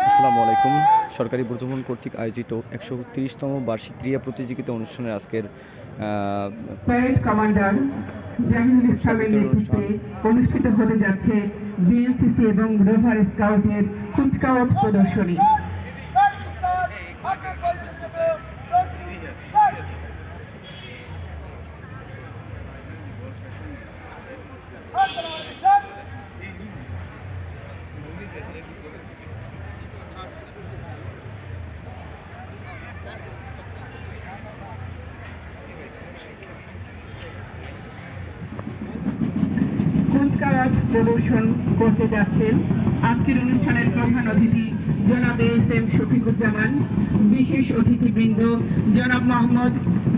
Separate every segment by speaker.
Speaker 1: আসসালামু আলাইকুম। সরকারি প্রশাসন কর্তৃক আয়োজিত 130তম বার্ষিক ক্রীড়া প্রতিযোগিতা অনুষ্ঠানের আজকের
Speaker 2: প্যারেড কমান্ডার জাহিদুল ইসলামের নেতৃত্বে অনুষ্ঠিত হতে যাচ্ছে বিএনসিসি এবং রোভার স্কাউটের কুচকাওয়াজ প্রদর্শনী। কুচকাওয়াজ প্রদর্শন করতে যাচ্ছেন আজকের অনুষ্ঠানের প্রধান অতিথি জনাব এস.এম. শফিকুজ্জামান, বিশেষ অতিথিবৃন্দ জনাব মোহাম্মদ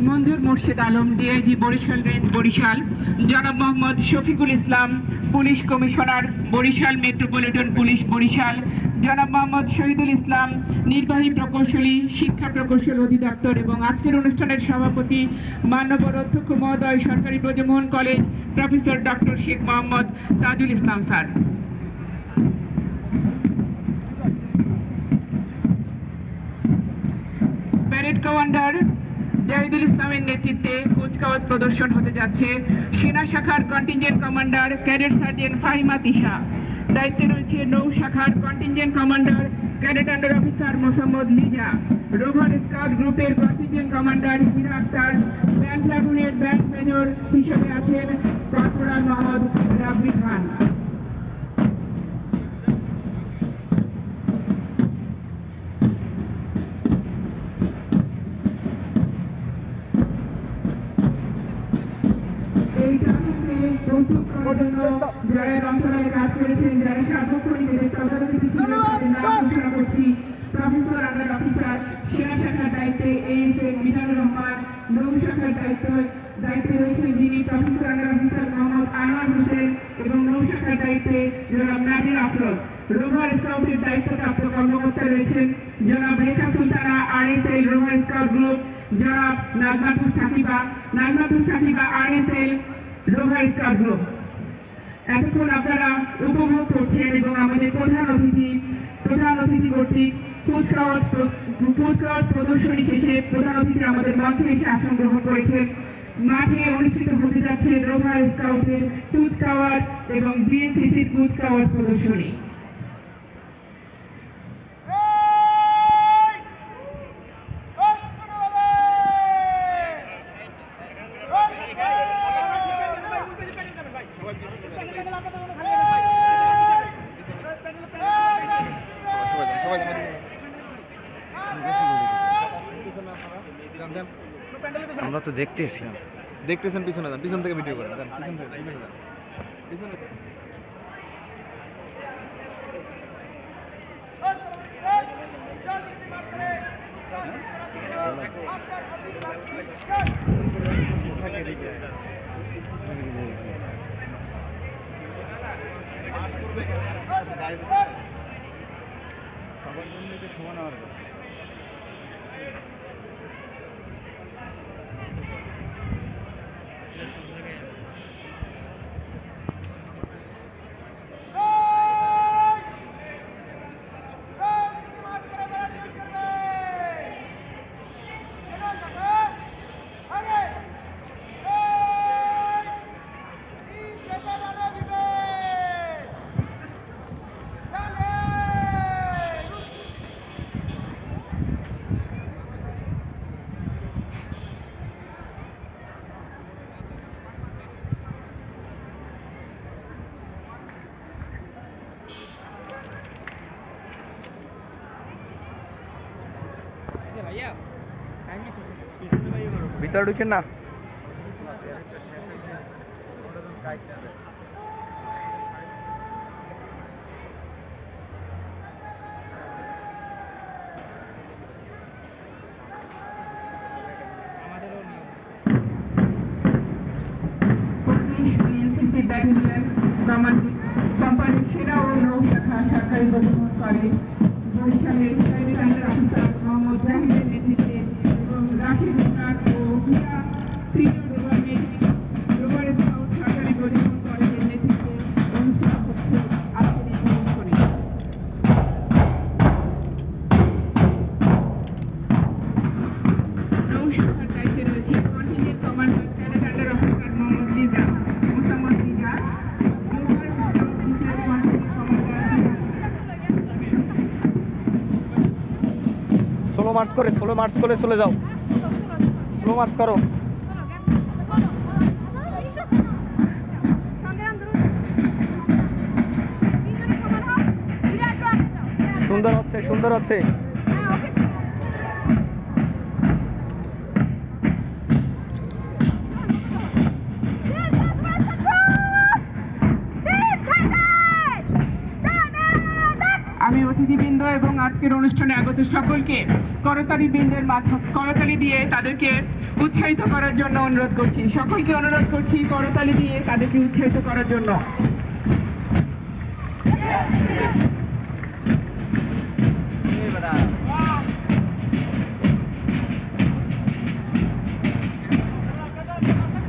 Speaker 2: মঞ্জুর মোর্শেদ আলম, ডিআইজি বরিশাল রেঞ্জ বরিশাল, জনাব Mohammad Shafiqul Islam, police commissioner Barishal metropolitan police Barishal, জনাব মোহাম্মদ শহীদুল ইসলাম, নির্বাহী প্রকৌশলী শিক্ষা প্রকৌশল অধিদপ্তর, এবং আজকের অনুষ্ঠানের সভাপতি মাননীয় অধ্যক্ষ মহোদয়, সরকারি Brajamohan college, professor doctor Sheikh Mohammad Tajul Islam sir. Parade commander Zahidul ইসলামের নেতৃত্বে কুচকাওয়াজ প্রদর্শন হতে যাচ্ছে। সেনা শাখার contingent commander cadet sergeant Fahima Tisha, দায়িত্বে রয়েছে নৌ শাখার contingent commander cadet under officer Mosammat Liza, rover scout গ্রুপের contingent commander Hira Akhter, band প্লাটুনের ব্যান্ড মেজর হিসেবে আছেন কর্পোরাল মোহাম্মদ রাব্বি খান। এই কাজকে প্রস্তুত করার জন্য যারা মন্ত্রণালয়ে কাজ করেছেন, যারা সার্বক্ষণিক এদের তদারকিতে ছিলেন, তাদের নাম ঘোষণা করছি। প্রফেসর আন্ডার অফিসার সেনা শাখার দায়িত্বে এএসএম মিজানুর রহমান, নৌ শাখার দায়িত্বে রয়েছেন যিনি professor under officer Mohammad Anwar Hossain, এবং নৌ শাখার দায়িত্বে জনাব নাজির আফরোজ। রোভার স্কাউটের দায়িত্বপ্রাপ্ত কর্মকর্তা রয়েছেন জনাব রেখা Sultana, RSL rover scout group, জনাব নাজমাতুস Sakiba RSL rover scout group. এতক্ষণ আপনারা উপভোগ করছেন এবং আমাদের প্রধান অতিথি কর্তৃক কুচকাওয়াজ প্রদর্শনী শেষে প্রধান অতিথি আমাদের মঞ্চে এসে আসন গ্রহণ করেছেন। মাঠে অনুষ্ঠিত হতে যাচ্ছে রোভার স্কাউটের কুচকাওয়াজ এবং বিএনসিসির কুচকাওয়াজ প্রদর্শনী।
Speaker 1: আমরা তো দেখতেছেন
Speaker 3: পিছনে যান, পিছন থেকে ভিডিও করেন, পিছন থেকে যান, পিছনে। সমান আর
Speaker 1: ভিতরে ঢুকেন না।
Speaker 2: ব্যাটালিয়ন কমান্ডিং কোম্পানির সেনা ও নৌ শাখা সরকারি প্রশিক্ষণ কলেজ বরিশালের ক্যাডেট অফিসার মোহাম্মদ জাহিদের নেতৃত্বে এবং রাশিদ ও সিনিয়র গভর্নমেন্ট
Speaker 1: স্লো মার্চ করে চলে যাও, স্লো মার্চ করো। সুন্দর হচ্ছে, সুন্দর হচ্ছে।
Speaker 2: আমি অতিথিবৃন্দ এবং আজকের অনুষ্ঠানে আগত সকলকে করতালি দিয়ে তাদেরকে উৎসাহিত করার জন্য অনুরোধ করছি। সকলকে অনুরোধ করছি করতালি দিয়ে তাদেরকে উৎসাহিত করার জন্য।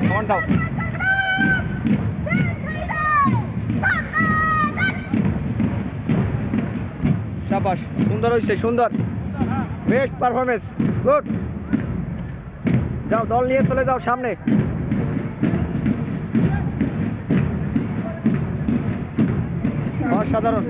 Speaker 1: কমান দাও। শাবাশ, সুন্দর হয়েছে, সুন্দর, বেস্ট পারফরমেন্স, গুড। যাও, দল নিয়ে চলে যাও সামনে। অসাধারণ।